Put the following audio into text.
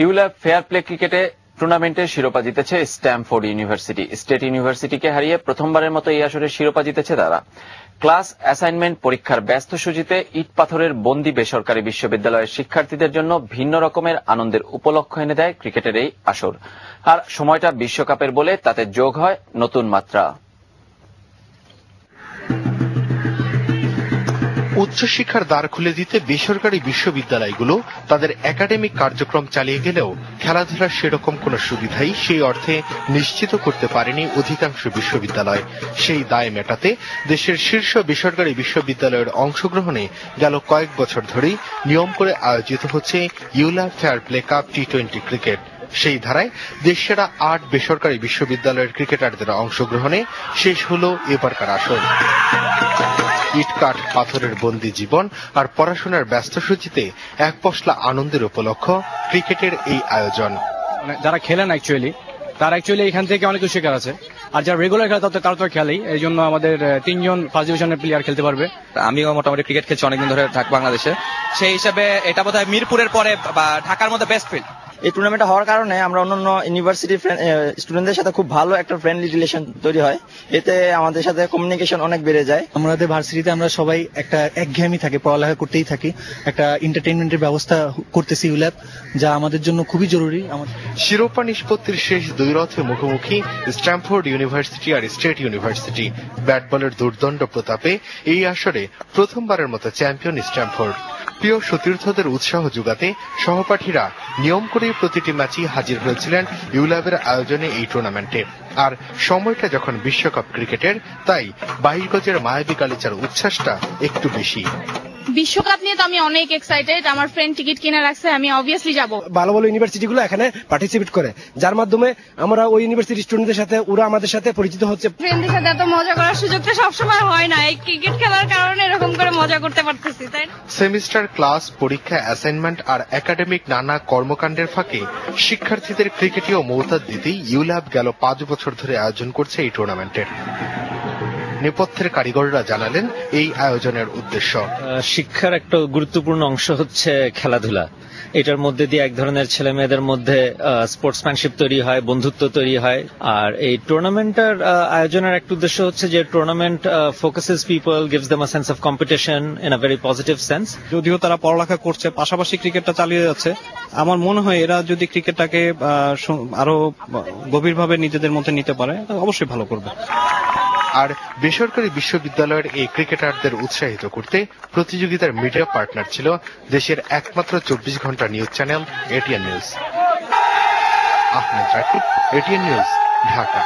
ULAB fair play ক্রিকেটে টুর্নামেন্টের শিরোপা জিতেছে স্ট্যামফোর্ড ইউনিভার্সিটি। স্টেট ইউনিভার্সিটিকে হারিয়ে প্রথমবারের মতো এই আসরে শিরোপা জিতেছে তারা। ক্লাস অ্যাসাইনমেন্ট পরীক্ষার ব্যস্ত সূচিতে ইট পাথরের বন্দী বেসরকারি বিশ্ববিদ্যালয়ের শিক্ষার্থীদের জন্য ভিন্ন রকমের আনন্দের উপলক্ষ এনে দেয় ক্রিকেটের এই আসর। আর সময়টা বিশ্বকাপের বলে তাতে যোগ হয় নতুন মাত্রা। উচ্চশিক্ষার দ্বার খুলে দিতে বেসরকারি বিশ্ববিদ্যালয়গুলো তাদের একাডেমিক কার্যক্রম চালিয়ে গেলেও খেলাধুলার সেরকম কোনো সুবিধাই সেই অর্থে নিশ্চিত করতে পারেনি অধিকাংশ বিশ্ববিদ্যালয়। সেই দায় মেটাতে দেশের শীর্ষ বেসরকারি বিশ্ববিদ্যালয়ের অংশগ্রহণে গেল কয়েক বছর ধরেই নিয়ম করে আয়োজিত হচ্ছে ULAB fair play cup T20 cricket. সেই ধারায় দেশসেরা 8 বেসরকারি বিশ্ববিদ্যালয়ের ক্রিকেটারদের অংশগ্রহণে শেষ হল এবারকার আসর। ইটকাঠ পাথরের বন্দী জীবন আর পড়াশোনার ব্যস্ত সূচিতে এক পশলা আনন্দের উপলক্ষ ক্রিকেটের এই আয়োজন। যারা খেলেন তারা এখান থেকে অনেক কিছু শেখার আছে, আর যারা রেগুলার খেলে তারা তো খেলেই। এই জন্য আমাদের 3 জন ফার্স্ট ডিভিশনের প্লেয়ার খেলতে পারবে। আমিও মোটামুটি ক্রিকেট খেলছি অনেকদিন ধরে বাংলাদেশে, সেই হিসাবে এটা বোধহয় মিরপুরের পরে বা ঢাকার মধ্যে বেস্ট ফিল্ড। এই টুর্নামেন্ট হওয়ার কারণে আমরা অন্যান্য ইউনিভার্সিটি স্টুডেন্টদের সাথে খুব ভালো একটা ফ্রেন্ডলি রিলেশন তৈরি হয়। এতে আমাদের সাথে কমিউনিকেশন অনেক বেড়ে যায়। আমাদের ভার্সিটিতে আমরা সবাই একটা একঘেয়েমি থাকে, পড়ালেখা করতেই থাকি। একটা এন্টারটেইনমেন্টের ব্যবস্থা করতেছি ইউল্যাব, যা আমাদের জন্য খুবই জরুরি। শিরোপা নিষ্পত্তির শেষ দুই রথে মুখোমুখি স্ট্যামফোর্ড ইউনিভার্সিটি আর স্টেট ইউনিভার্সিটি। ব্যাট বলের দুর্দণ্ড প্রতাপে এই আসরে প্রথমবারের মতো চ্যাম্পিয়ন স্ট্যামফোর্ড। প্রিয় সতীর্থদের উৎসাহ যোগাতে সহপাঠীরা নিয়ম করে প্রতিটি ম্যাচই হাজির হয়েছিলেন ইউল্যাবের আয়োজনে এই টুর্নামেন্টে। আর সময়টা যখন বিশ্বকাপ ক্রিকেটের, তাই বাহিরগঞ্জের মায়াবী গালিচার উচ্ছ্বাসটা একটু বেশি। বিশ্বকাপ নিয়ে তো আমি অনেক এক্সাইটেড। আমার ফ্রেন্ড টিকিট কিনে রাখছে, আমি অবভিয়াসলি যাব। ভালো ভালো ইউনিভার্সিটিগুলো এখানে পার্টিসিপেট করে, যার মাধ্যমে আমরা ওই ইউনিভার্সিটি স্টুডেন্টদের সাথে ওরা আমাদের সাথে পরিচিত হচ্ছে। ফ্রেন্ডদের সাথে এত মজা করার সুযোগটা সবসময় হয় না, এই ক্রিকেট খেলার কারণে এরকম করে মজা করতে পারতেছি, তাই না? সেমিস্টার ক্লাস, পরীক্ষা, অ্যাসাইনমেন্ট আর একাডেমিক নানা কর্মকাণ্ডের ফাঁকে শিক্ষার্থীদের ক্রিকেটীয় মৌতাদ দিতেই ইউল্যাব গেল 5 বছর ধরে আয়োজন করছে এই টুর্নামেন্টের। নেপথ্যের কারিগররা জানালেন এই আয়োজনের উদ্দেশ্য। শিক্ষার একটা গুরুত্বপূর্ণ অংশ হচ্ছে খেলাধুলা। এটার মধ্যে দিয়ে এক ধরনের ছেলে মেয়েদের মধ্যে স্পোর্টসম্যানশিপ তৈরি হয়, বন্ধুত্ব তৈরি হয়। আর এই টুর্নামেন্টের আয়োজনের একটা উদ্দেশ্য হচ্ছে যে tournament focuses people, gives them a sense of competition in a very positive sense. যদিও তারা পড়ালেখা করছে, পাশাপাশি ক্রিকেটটা চালিয়ে যাচ্ছে। আমার মনে হয় এরা যদি ক্রিকেটটাকে আরো গভীরভাবে নিজেদের মধ্যে নিতে পারে অবশ্যই ভালো করবে। আর বেসরকারি বিশ্ববিদ্যালয়ের এই ক্রিকেটারদের উৎসাহিত করতে প্রতিযোগিতার মিডিয়া পার্টনার ছিল দেশের একমাত্র 24 ঘন্টা news channel ATN news. Ahmed Rakib, ATN news, Dhaka.